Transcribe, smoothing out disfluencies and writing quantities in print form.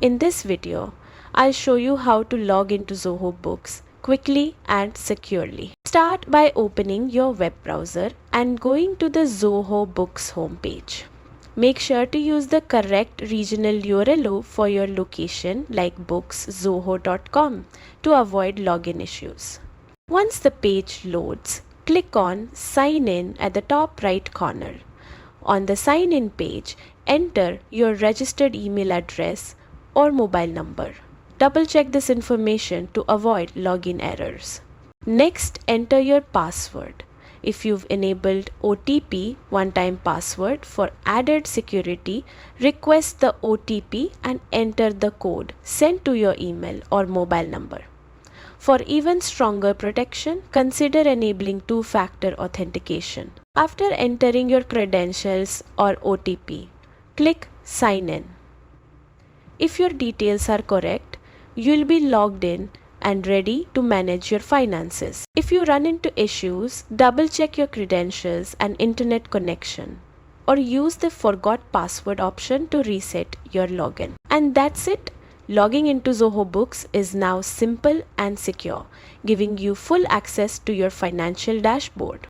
In this video, I'll show you how to log into Zoho Books quickly and securely. Start by opening your web browser and going to the Zoho Books homepage. Make sure to use the correct regional URL for your location like bookszoho.com to avoid login issues. Once the page loads, click on Sign In at the top right corner. On the sign in page, enter your registered email address or mobile number. Double check this information to avoid login errors. Next, enter your password. If you've enabled OTP one-time password for added security, request the OTP and enter the code sent to your email or mobile number. For even stronger protection, consider enabling two-factor authentication. After entering your credentials or OTP, click Sign In. If your details are correct, you'll be logged in and ready to manage your finances. If you run into issues, double-check your credentials and internet connection, or use the Forgot Password option to reset your login. And that's it. Logging into Zoho Books is now simple and secure, giving you full access to your financial dashboard.